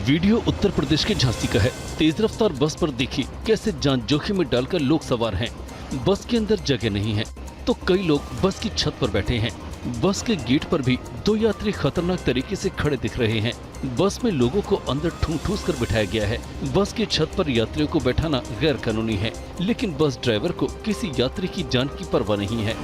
Video Uttar Pradesh के झांसी का है। तेज रफ्तार बस पर देखिए कैसे जान जोखिम में डालकर लोग सवार हैं। बस के अंदर जगह नहीं है तो कई लोग बस की छत पर बैठे हैं। बस के गेट पर भी दो यात्री खतरनाक तरीके से खड़े दिख रहे हैं। बस में लोगों को अंदर ठूस कर बिठाया गया है। बस की छत पर यात्रियों को बैठाना गैर कानूनी है, लेकिन बस ड्राइवर को किसी यात्री की जान की परवाह नहीं है।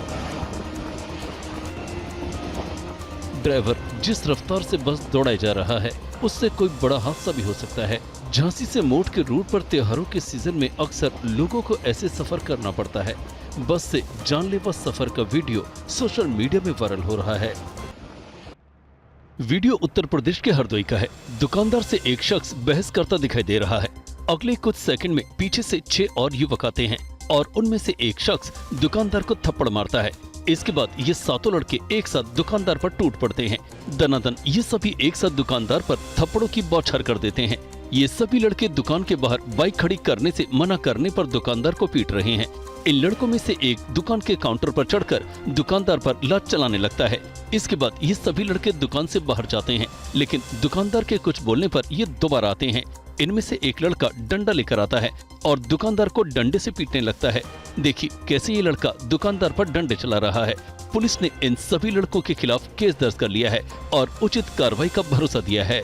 ड्राइवर जिस रफ्तार से बस दौड़ाया जा रहा है उससे कोई बड़ा हादसा भी हो सकता है। झांसी से मोट के रूट पर त्योहारों के सीजन में अक्सर लोगों को ऐसे सफर करना पड़ता है। बस से जानलेवा सफर का वीडियो सोशल मीडिया में वायरल हो रहा है। वीडियो उत्तर प्रदेश के हरदोई का है। दुकानदार से एक शख्स बहस करता दिखाई दे रहा है। अगले कुछ सेकंड में पीछे से 6 और युवक आते हैं और उनमें से एक शख्स दुकानदार को थप्पड़ मारता है। इसके बाद ये सातों लड़के एक साथ दुकानदार पर टूट पड़ते हैं। दनादन ये सभी एक साथ दुकानदार पर थप्पड़ों की बौछार कर देते हैं। ये सभी लड़के दुकान के बाहर बाइक खड़ी करने से मना करने पर दुकानदार को पीट रहे हैं। इन लड़कों में से एक दुकान के काउंटर पर चढ़कर दुकानदार पर लात चलाने लगता है। इसके बाद ये सभी लड़के दुकान से बाहर जाते हैं, लेकिन दुकानदार के कुछ बोलने पर ये दोबारा आते हैं। इनमें से एक लड़का डंडा लेकर आता है और दुकानदार को डंडे से पीटने लगता है। देखिए कैसे ये लड़का दुकानदार पर डंडे चला रहा है। पुलिस ने इन सभी लड़कों के खिलाफ केस दर्ज कर लिया है और उचित कार्रवाई का भरोसा दिया है।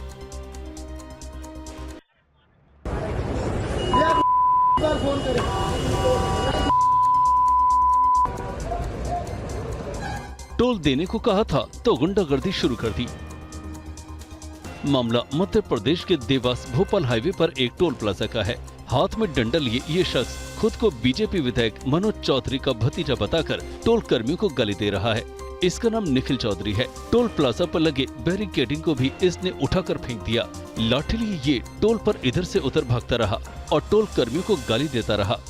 टोल देने को कहा था तो गुंडागर्दी शुरू कर दी। मामला मध्य प्रदेश के देवास भोपाल हाईवे पर एक टोल प्लाजा का है। हाथ में डंडा लिए ये शख्स खुद को बीजेपी विधायक मनोज चौधरी का भतीजा बताकर टोल कर्मियों को गाली दे रहा है। इसका नाम निखिल चौधरी है। टोल प्लाजा पर लगे बैरिकेडिंग को भी इसने उठाकर फेंक दिया। लाठी लिए ये टोल पर इधर से उधर भागता रहा और टोल कर्मियों को गाली देता रहा।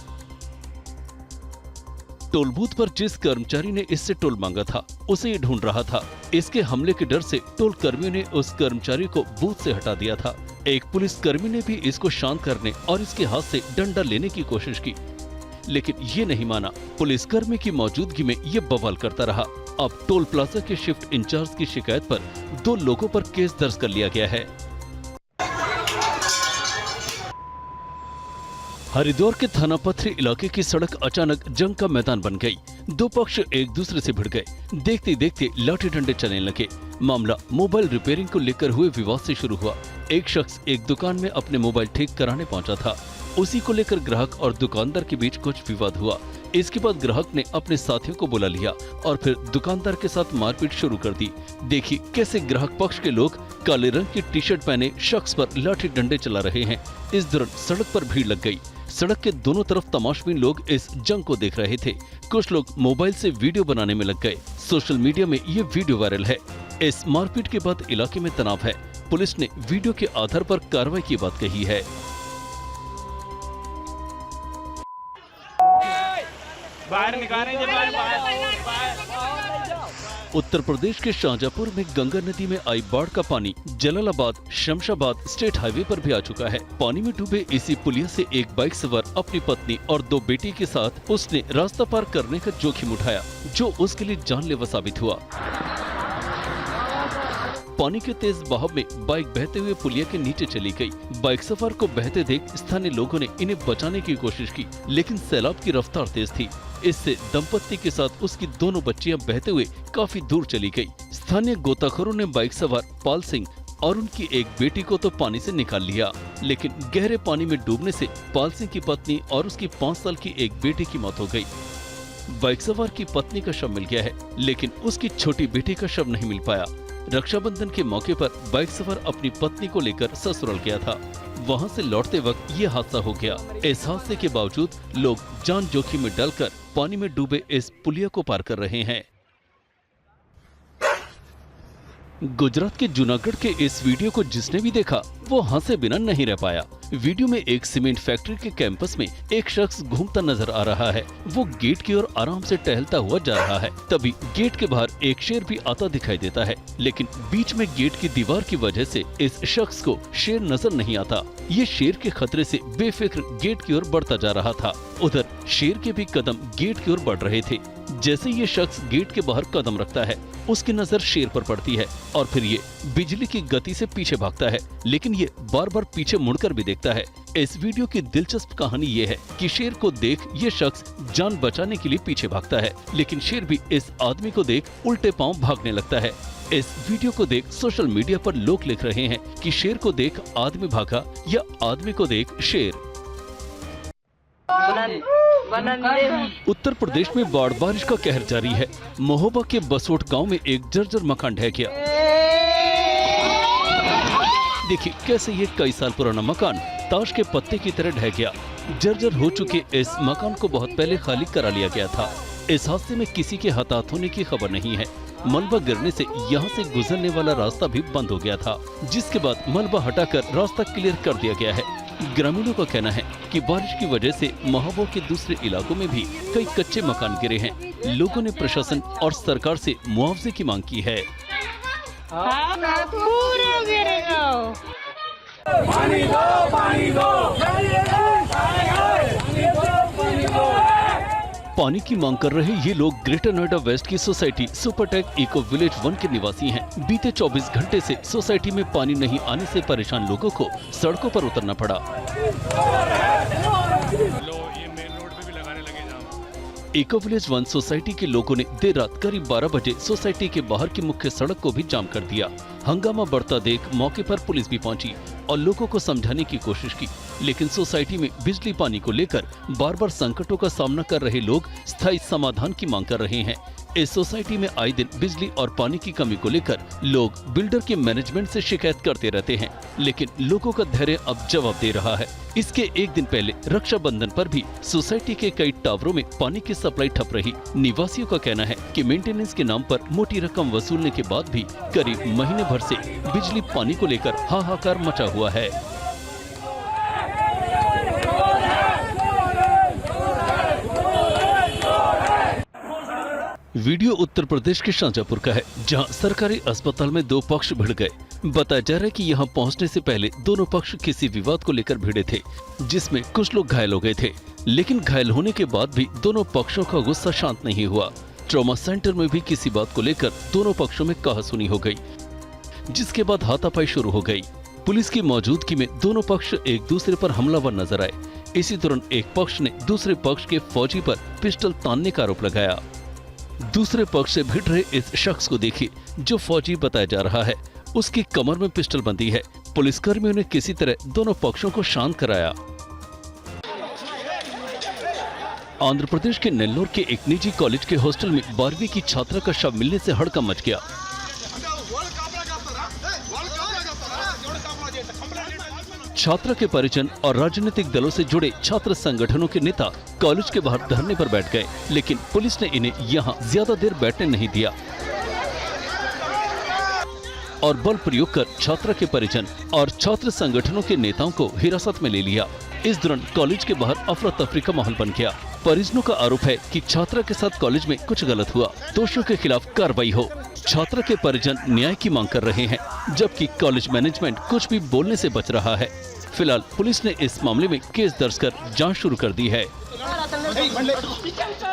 टोल बूथ पर जिस कर्मचारी ने इससे टोल मांगा था उसे ये ढूंढ रहा था। इसके हमले के डर से टोल कर्मियों ने उस कर्मचारी को बूथ से हटा दिया था। एक पुलिस कर्मी ने भी इसको शांत करने और इसके हाथ से डंडा लेने की कोशिश की, लेकिन ये नहीं माना। पुलिस कर्मी की मौजूदगी में ये बवाल करता रहा। अब टोल प्लाजा के शिफ्ट इंचार्ज की शिकायत पर 2 लोगों पर केस दर्ज कर लिया गया है। हरिद्वार के थाना पथरी इलाके की सड़क अचानक जंग का मैदान बन गई। 2 पक्ष एक दूसरे से भिड़ गए। देखते देखते लाठी डंडे चलने लगे। मामला मोबाइल रिपेयरिंग को लेकर हुए विवाद से शुरू हुआ। एक शख्स एक दुकान में अपने मोबाइल ठीक कराने पहुंचा था। उसी को लेकर ग्राहक और दुकानदार के बीच कुछ विवाद हुआ। इसके बाद ग्राहक ने अपने साथियों को बुला लिया और फिर दुकानदार के साथ मारपीट शुरू कर दी। देखिए कैसे ग्राहक पक्ष के लोग काले रंग की टी-शर्ट पहने शख्स पर लाठी डंडे चला रहे हैं। इस दौरान सड़क पर भीड़ लग गई। सड़क के दोनों तरफ तमाशबीन लोग इस जंग को देख रहे थे। कुछ लोग मोबाइल से वीडियो बनाने में लग गए। सोशल मीडिया में ये वीडियो वायरल है। इस मारपीट के बाद इलाके में तनाव है। पुलिस ने वीडियो के आधार पर कार्रवाई की बात कही है। बाहर निकालेंगे, उत्तर प्रदेश के शाहजहांपुर में गंगा नदी में आई बाढ़ का पानी जलालाबाद शमशाबाद स्टेट हाईवे पर भी आ चुका है। पानी में डूबे इसी पुलिया से एक बाइक सवार अपनी पत्नी और 2 बेटी के साथ उसने रास्ता पार करने का जोखिम उठाया, जो उसके लिए जानलेवा साबित हुआ। पानी के तेज बहाव में बाइक बहते हुए पुलिया के नीचे चली गई। बाइक सवार को बहते देख स्थानीय लोगों ने इन्हें बचाने की कोशिश की, लेकिन सैलाब की रफ्तार तेज थी। इससे दंपत्ति के साथ उसकी दोनों बच्चियां बहते हुए काफी दूर चली गई। स्थानीय गोताखोरों ने बाइक सवार पाल सिंह और उनकी एक बेटी को तो पानी से निकाल लिया, लेकिन गहरे पानी में डूबने से पाल सिंह की पत्नी और उसकी 5 साल की एक बेटी की मौत हो गई। बाइक सवार की पत्नी का शव मिल गया है, लेकिन उसकी छोटी बेटी का शव नहीं मिल पाया। रक्षाबंधन के मौके पर बाइक सवार अपनी पत्नी को लेकर ससुराल गया था। वहां से लौटते वक्त ये हादसा हो गया। इस हादसे के बावजूद लोग जान जोखिम में डालकर पानी में डूबे इस पुलिया को पार कर रहे हैं। गुजरात के जूनागढ़ के इस वीडियो को जिसने भी देखा वो हंसे बिना नहीं रह पाया। वीडियो में एक सीमेंट फैक्ट्री के कैंपस में एक शख्स घूमता नजर आ रहा है। वो गेट की ओर आराम से टहलता हुआ जा रहा है। तभी गेट के बाहर एक शेर भी आता दिखाई देता है, लेकिन बीच में गेट की दीवार की वजह से इस शख्स को शेर नजर नहीं आता। ये शेर के खतरे से बेफिक्र गेट की ओर बढ़ता जा रहा था। उधर शेर के भी कदम गेट की ओर बढ़ रहे थे। जैसे ये शख्स गेट के बाहर कदम रखता है, उसकी नजर शेर पर पड़ती है और फिर ये बिजली की गति से पीछे भागता है, लेकिन ये बार बार पीछे मुड़कर भी देखता है। इस वीडियो की दिलचस्प कहानी ये है कि शेर को देख ये शख्स जान बचाने के लिए पीछे भागता है, लेकिन शेर भी इस आदमी को देख उल्टे पांव भागने लगता है। इस वीडियो को देख सोशल मीडिया पर लोग लिख रहे हैं कि शेर को देख आदमी भागा या आदमी को देख शेर। उत्तर प्रदेश में बाढ़ बारिश का कहर जारी है। महोबा के बसोट गांव में एक जर्जर मकान ढह गया। देखिए कैसे ये कई साल पुराना मकान ताश के पत्ते की तरह ढह गया। जर्जर हो चुके इस मकान को बहुत पहले खाली करा लिया गया था। इस हादसे में किसी के हताहत होने की खबर नहीं है। मलबा गिरने से यहाँ से गुजरने वाला रास्ता भी बंद हो गया था, जिसके बाद मलबा हटाकर रास्ता क्लियर कर दिया गया है। ग्रामीणों का कहना है कि बारिश की वजह से महोबा के दूसरे इलाकों में भी कई कच्चे मकान गिरे हैं। लोगों ने प्रशासन और सरकार से मुआवजे की मांग की है। पानी दो, पानी दो। पानी की मांग कर रहे ये लोग ग्रेटर नोएडा वेस्ट की सोसाइटी सुपरटेक इको विलेज 1 के निवासी हैं। बीते 24 घंटे से सोसाइटी में पानी नहीं आने से परेशान लोगों को सड़कों पर उतरना पड़ा। इको विलेज 1 सोसाइटी के लोगों ने देर रात करीब 12 बजे सोसाइटी के बाहर की मुख्य सड़क को भी जाम कर दिया। हंगामा बढ़ता देख मौके पर पुलिस भी पहुंची और लोगों को समझाने की कोशिश की, लेकिन सोसाइटी में बिजली पानी को लेकर बार बार संकटों का सामना कर रहे लोग स्थायी समाधान की मांग कर रहे हैं। इस सोसाइटी में आए दिन बिजली और पानी की कमी को लेकर लोग बिल्डर के मैनेजमेंट से शिकायत करते रहते हैं, लेकिन लोगों का धैर्य अब जवाब दे रहा है। इसके एक दिन पहले रक्षाबंधन पर भी सोसाइटी के कई टावरों में पानी की सप्लाई ठप रही। निवासियों का कहना है कि मेंटेनेंस के नाम पर मोटी रकम वसूलने के बाद भी करीब महीने भर से बिजली पानी को लेकर हाहाकार मचा हुआ है। वीडियो उत्तर प्रदेश के शाजापुर का है, जहां सरकारी अस्पताल में दो पक्ष भिड़ गए। बताया जा रहा है कि यहां पहुंचने से पहले दोनों पक्ष किसी विवाद को लेकर भिड़े थे, जिसमें कुछ लोग घायल हो गए थे, लेकिन घायल होने के बाद भी दोनों पक्षों का गुस्सा शांत नहीं हुआ। ट्रॉमा सेंटर में भी किसी बात को लेकर दोनों पक्षों में कहासुनी हो गई, जिसके बाद हाथापाई शुरू हो गई। पुलिस की मौजूदगी में दोनों पक्ष एक दूसरे पर हमलावर नजर आए। इसी दौरान एक पक्ष ने दूसरे पक्ष के फौजी पर पिस्टल तानने का आरोप लगाया। दूसरे पक्ष से भिड़ रहे इस शख्स को देखिए, जो फौजी बताया जा रहा है। उसकी कमर में पिस्टल बंदी है। पुलिसकर्मियों ने किसी तरह दोनों पक्षों को शांत कराया। आंध्र प्रदेश के नेल्लोर के एक निजी कॉलेज के हॉस्टल में 12वीं की छात्रा का शव मिलने से हड़कंप मच गया। छात्रा के परिजन और राजनीतिक दलों से जुड़े छात्र संगठनों के नेता कॉलेज के बाहर धरने पर बैठ गए, लेकिन पुलिस ने इन्हें यहां ज्यादा देर बैठने नहीं दिया और बल प्रयोग कर छात्रा के परिजन और छात्र संगठनों के नेताओं को हिरासत में ले लिया। इस दौरान कॉलेज के बाहर अफरा तफरी का माहौल बन गया। परिजनों का आरोप है कि छात्रा के साथ कॉलेज में कुछ गलत हुआ, दोषियों के खिलाफ कार्रवाई हो। छात्रा के परिजन न्याय की मांग कर रहे हैं, जबकि कॉलेज मैनेजमेंट कुछ भी बोलने से बच रहा है। फिलहाल पुलिस ने इस मामले में केस दर्ज कर जांच शुरू कर दी है।